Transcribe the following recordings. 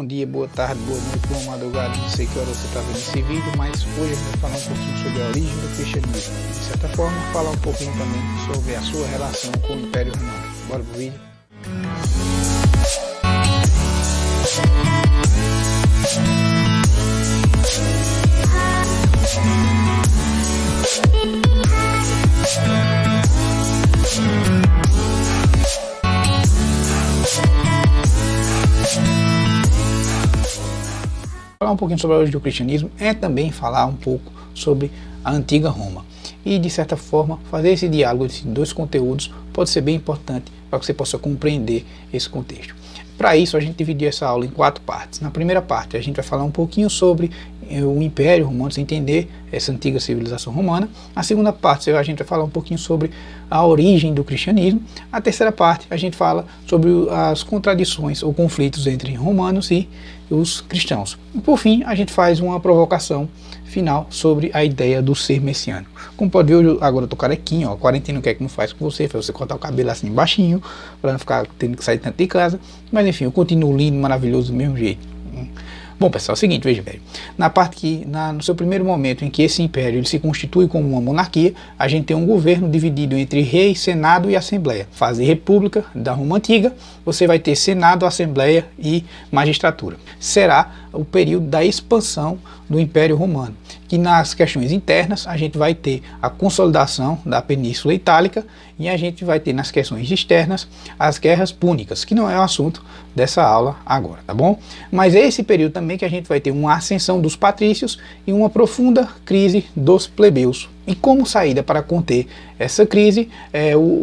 Bom dia, boa tarde, boa noite, boa madrugada, não sei que hora você está vendo esse vídeo, mas hoje eu vou falar um pouquinho sobre a origem do cristianismo. De certa forma, falar um pouquinho também sobre a sua relação com o Império Romano. Bora pro vídeo? Falar um pouquinho sobre a origem do cristianismo é também falar um pouco sobre a antiga Roma. E de certa forma, fazer esse diálogo desses dois conteúdos pode ser bem importante para que você possa compreender esse contexto. Para isso, a gente dividiu essa aula em 4 partes. Na primeira parte, a gente vai falar um pouquinho sobre o Império Romano, você entender essa antiga civilização romana. Na segunda parte, a gente vai falar um pouquinho sobre a origem do cristianismo. Na terceira parte, a gente fala sobre as contradições ou conflitos entre romanos e os cristãos. E por fim, a gente faz uma provocação final sobre a ideia do ser messiânico. Como pode ver, agora eu tô carequinho, ó, a quarentena o que é que não faz com você? Faz você cortar o cabelo assim baixinho, para não ficar tendo que sair tanto de casa. Mas enfim, eu continuo lindo, maravilhoso do mesmo jeito. Bom, pessoal, é o seguinte, veja bem, na parte que, no seu primeiro momento em que esse império ele se constitui como uma monarquia, a gente tem um governo dividido entre rei, senado e assembleia. Fase república da Roma Antiga, você vai ter senado, assembleia e magistratura. Será o período da expansão do Império Romano, que nas questões internas a gente vai ter a consolidação da Península Itálica e a gente vai ter nas questões externas as guerras púnicas, que não é o assunto dessa aula agora, tá bom? Mas é esse período também que a gente vai ter uma ascensão dos patrícios e uma profunda crise dos plebeus. E como saída para conter essa crise,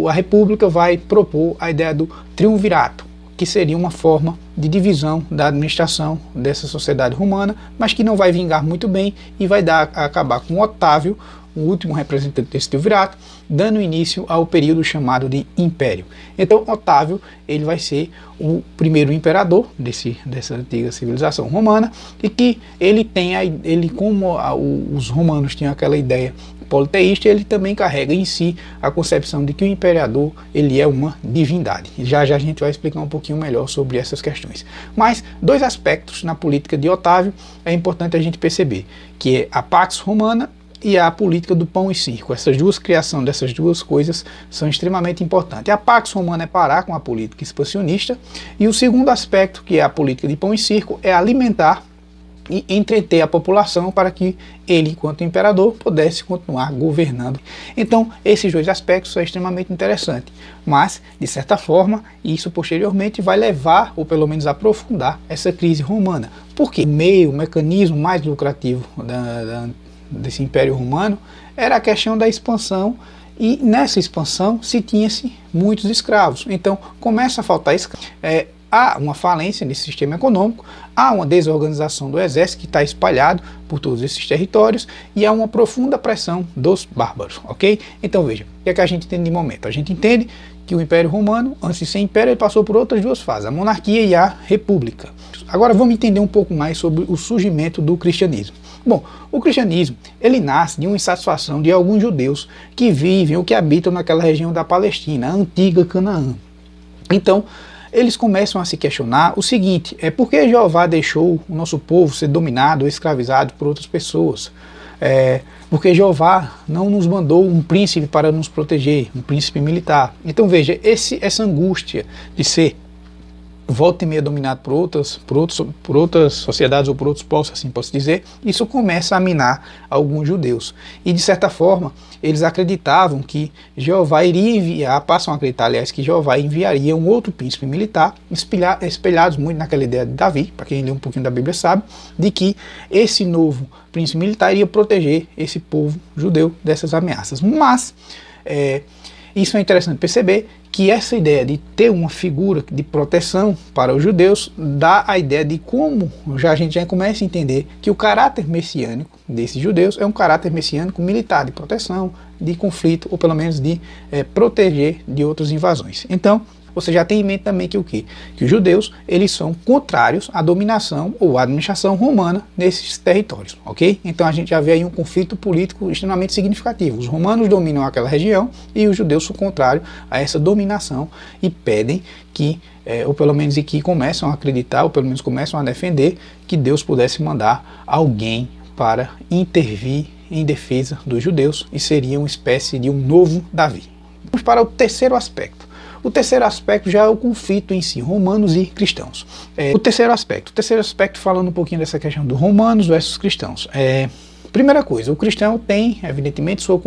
a República vai propor a ideia do triunvirato, que seria uma forma de divisão da administração dessa sociedade romana, mas que não vai vingar muito bem e vai acabar com Otávio, o último representante desse triunvirato, dando início ao período chamado de Império. Então Otávio ele vai ser o primeiro imperador dessa antiga civilização romana, e que como os romanos tinham aquela ideia politeísta, ele também carrega em si a concepção de que o imperador ele é uma divindade. Já a gente vai explicar um pouquinho melhor sobre essas questões. Mas 2 aspectos na política de Otávio é importante a gente perceber, que é a Pax Romana e a política do pão e circo. Criação dessas duas coisas são extremamente importantes. A Pax Romana é parar com a política expansionista, e o segundo aspecto, que é a política de pão e circo, é alimentar e entreter a população para que ele, enquanto imperador, pudesse continuar governando. Então, esses 2 aspectos são extremamente interessantes, mas, de certa forma, isso posteriormente vai levar, ou pelo menos aprofundar, essa crise romana. Porque o mecanismo mais lucrativo desse Império Romano era a questão da expansão, e nessa expansão se tinha-se muitos escravos. Então, começa a faltar escravos. Há uma falência nesse sistema econômico, há uma desorganização do exército que está espalhado por todos esses territórios, e há uma profunda pressão dos bárbaros, ok? Então veja, o que é que a gente entende de momento? A gente entende que o Império Romano, antes de ser império, ele passou por outras 2 fases, a monarquia e a república. Agora vamos entender um pouco mais sobre o surgimento do cristianismo. Bom, o cristianismo ele nasce de uma insatisfação de alguns judeus que vivem ou que habitam naquela região da Palestina, a antiga Canaã. Então, eles começam a se questionar o seguinte: por que Jeová deixou o nosso povo ser dominado ou escravizado por outras pessoas? Porque Jeová não nos mandou um príncipe para nos proteger, um príncipe militar. Então veja, essa angústia de ser volta e meia dominado por outras sociedades ou por outros povos, assim posso dizer, isso começa a minar alguns judeus. E de certa forma, eles acreditavam que Jeová iria enviar, passam a acreditar, aliás, que Jeová enviaria um outro príncipe militar, espelhados muito naquela ideia de Davi, para quem lê um pouquinho da Bíblia sabe, de que esse novo príncipe militar iria proteger esse povo judeu dessas ameaças. Mas isso é interessante perceber, que essa ideia de ter uma figura de proteção para os judeus dá a ideia de como a gente já começa a entender que o caráter messiânico desses judeus é um caráter messiânico militar, de proteção, de conflito, ou pelo menos de proteger de outras invasões. Então, você já tem em mente também que o quê? Que os judeus, eles são contrários à dominação ou à administração romana nesses territórios, ok? Então a gente já vê aí um conflito político extremamente significativo. Os romanos dominam aquela região e os judeus são contrários a essa dominação e pedem que, ou pelo menos e que começam a acreditar, ou pelo menos começam a defender, que Deus pudesse mandar alguém para intervir em defesa dos judeus e seria uma espécie de um novo Davi. Vamos para o terceiro aspecto. O terceiro aspecto já é o conflito em si, romanos e cristãos. O terceiro aspecto falando um pouquinho dessa questão dos romanos versus cristãos. Primeira coisa, o cristão tem, evidentemente, sua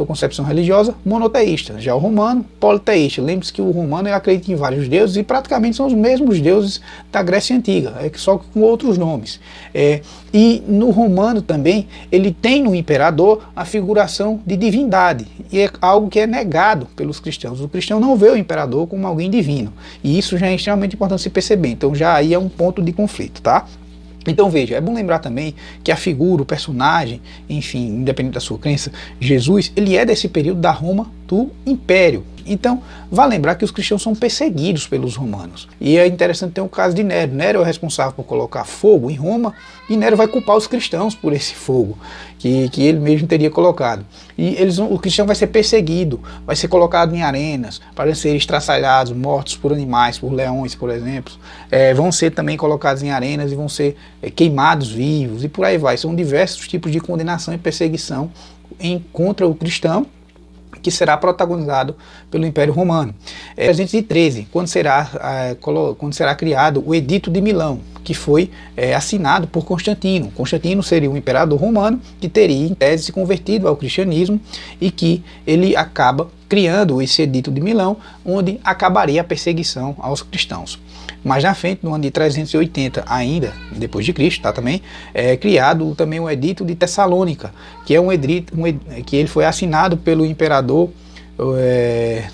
concepção religiosa monoteísta. Já o romano, politeísta. Lembre-se que o romano acredita em vários deuses e praticamente são os mesmos deuses da Grécia Antiga, só com outros nomes. E no romano também, ele tem no imperador a figuração de divindade. E é algo que é negado pelos cristãos. O cristão não vê o imperador como alguém divino. E isso já é extremamente importante se perceber. Então já aí é um ponto de conflito, tá? Então veja, é bom lembrar também que a figura, o personagem, enfim, independente da sua crença, Jesus, ele é desse período da Roma do Império. Então, vale lembrar que os cristãos são perseguidos pelos romanos. E é interessante ter o caso de Nero. Nero é o responsável por colocar fogo em Roma e Nero vai culpar os cristãos por esse fogo que ele mesmo teria colocado. E o cristão vai ser perseguido, vai ser colocado em arenas para ser estraçalhados, mortos por animais, por leões, por exemplo. Vão ser também colocados em arenas e vão ser queimados vivos e por aí vai. São diversos tipos de condenação e perseguição contra o cristão, que será protagonizado pelo Império Romano. 313, quando será criado o Edito de Milão, que foi assinado por Constantino. Constantino seria um imperador romano que teria, em tese, se convertido ao cristianismo e que ele acaba criando esse Edito de Milão, onde acabaria a perseguição aos cristãos. Mais na frente, no ano de 380 ainda, depois de Cristo, tá, também, criado também o Edito de Tessalônica, que é que ele foi assinado pelo imperador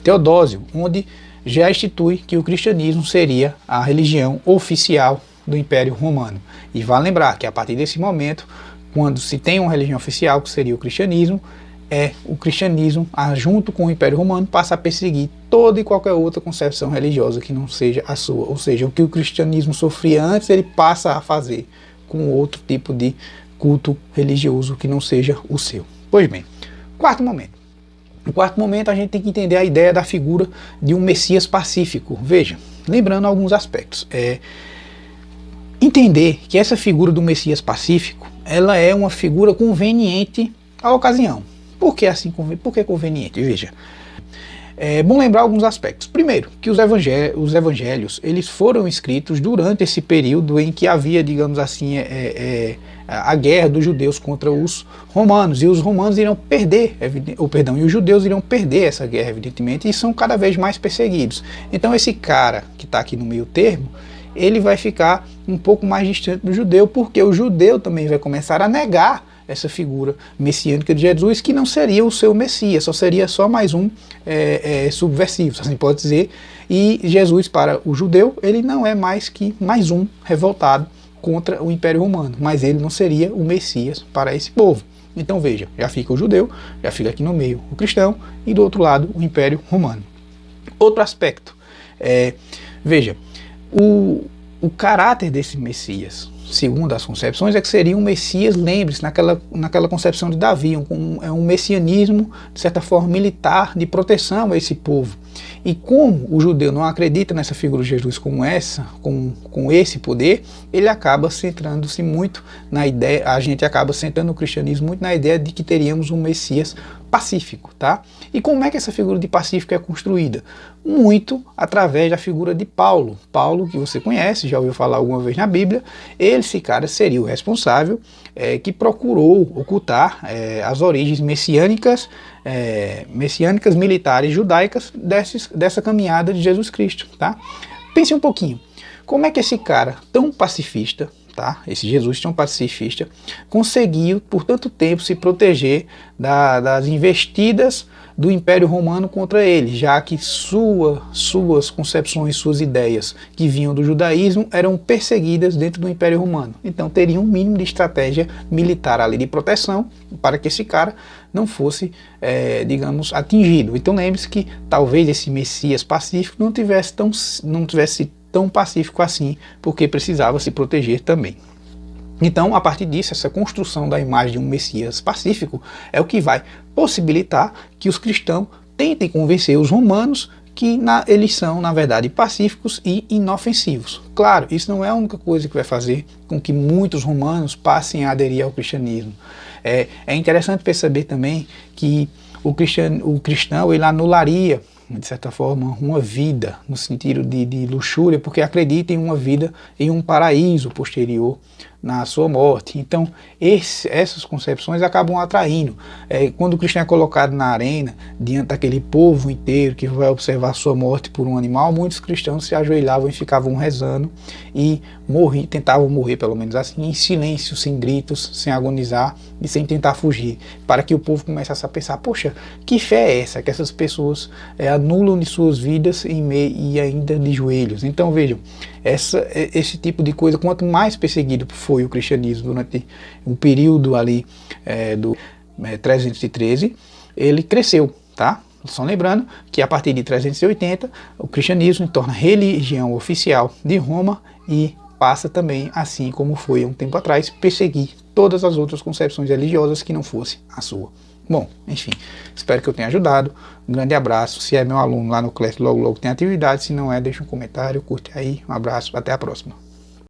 Teodósio, onde já institui que o cristianismo seria a religião oficial do Império Romano. E vale lembrar que a partir desse momento, quando se tem uma religião oficial, que seria o cristianismo, o cristianismo, junto com o Império Romano, passa a perseguir toda e qualquer outra concepção religiosa que não seja a sua. Ou seja, o que o cristianismo sofria antes, ele passa a fazer com outro tipo de culto religioso que não seja o seu. Pois bem, quarto momento. No quarto momento, a gente tem que entender a ideia da figura de um Messias pacífico. Veja, lembrando alguns aspectos. Entender que essa figura do Messias pacífico, ela é uma figura conveniente à ocasião. Por que assim? Por que conveniente? Veja, é bom lembrar alguns aspectos. Primeiro, que os evangelhos eles foram escritos durante esse período em que havia, digamos assim, a guerra dos judeus contra os romanos, e os romanos iriam perder, e os judeus iriam perder essa guerra, evidentemente, e são cada vez mais perseguidos. Então esse cara que está aqui no meio termo, ele vai ficar um pouco mais distante do judeu, porque o judeu também vai começar a negar essa figura messiânica de Jesus, que não seria o seu Messias, seria só mais um subversivo, assim pode dizer. E Jesus, para o judeu, ele não é mais que mais um revoltado contra o Império Romano, mas ele não seria o Messias para esse povo. Então veja, já fica o judeu, já fica aqui no meio o cristão, e do outro lado o Império Romano. Outro aspecto, veja, o caráter desse Messias, segundo as concepções, é que seria um Messias, lembre-se, naquela concepção de Davi, um messianismo, de certa forma, militar, de proteção a esse povo. E como o judeu não acredita nessa figura de Jesus como essa, com esse poder, ele acaba centrando-se muito na ideia, a gente acaba centrando o cristianismo muito na ideia de que teríamos um Messias pacífico, tá? E como é que essa figura de pacífico é construída? Muito através da figura de Paulo. Paulo, que você conhece, já ouviu falar alguma vez na Bíblia, esse cara seria o responsável que procurou ocultar as origens messiânicas militares judaicas dessa caminhada de Jesus Cristo, tá? Pense um pouquinho. Como é que esse cara, tão pacifista, tá? Esse Jesus tão pacifista, conseguiu por tanto tempo se proteger das investidas do Império Romano contra ele, já que suas concepções, suas ideias que vinham do judaísmo eram perseguidas dentro do Império Romano. Então teria um mínimo de estratégia militar ali de proteção para que esse cara não fosse, digamos, atingido. Então lembre-se que talvez esse Messias pacífico não tivesse tão pacífico assim, porque precisava se proteger também. Então, a partir disso, essa construção da imagem de um Messias pacífico é o que vai possibilitar que os cristãos tentem convencer os romanos que eles são, na verdade, pacíficos e inofensivos. Claro, isso não é a única coisa que vai fazer com que muitos romanos passem a aderir ao cristianismo. É interessante perceber também que o cristão ele anularia, de certa forma, uma vida no sentido de luxúria, porque acredita em uma vida em um paraíso posterior na sua morte. Então essas concepções acabam atraindo. Quando o cristão é colocado na arena, diante daquele povo inteiro que vai observar sua morte por um animal, muitos cristãos se ajoelhavam e ficavam rezando e tentavam morrer, pelo menos assim, em silêncio, sem gritos, sem agonizar e sem tentar fugir, para que o povo começasse a pensar, poxa, que fé é essa que essas pessoas anulam de suas vidas e ainda de joelhos? Então vejam, esse tipo de coisa, quanto mais perseguido foi o cristianismo durante o período ali do 313, ele cresceu, tá? Só lembrando que a partir de 380 o cristianismo se torna religião oficial de Roma e passa também, assim como foi um tempo atrás, perseguir todas as outras concepções religiosas que não fosse a sua. Bom, enfim, espero que eu tenha ajudado. Um grande abraço. Se é meu aluno lá no Class, logo tem atividade. Se não é, deixa um comentário, curte aí. Um abraço, até a próxima.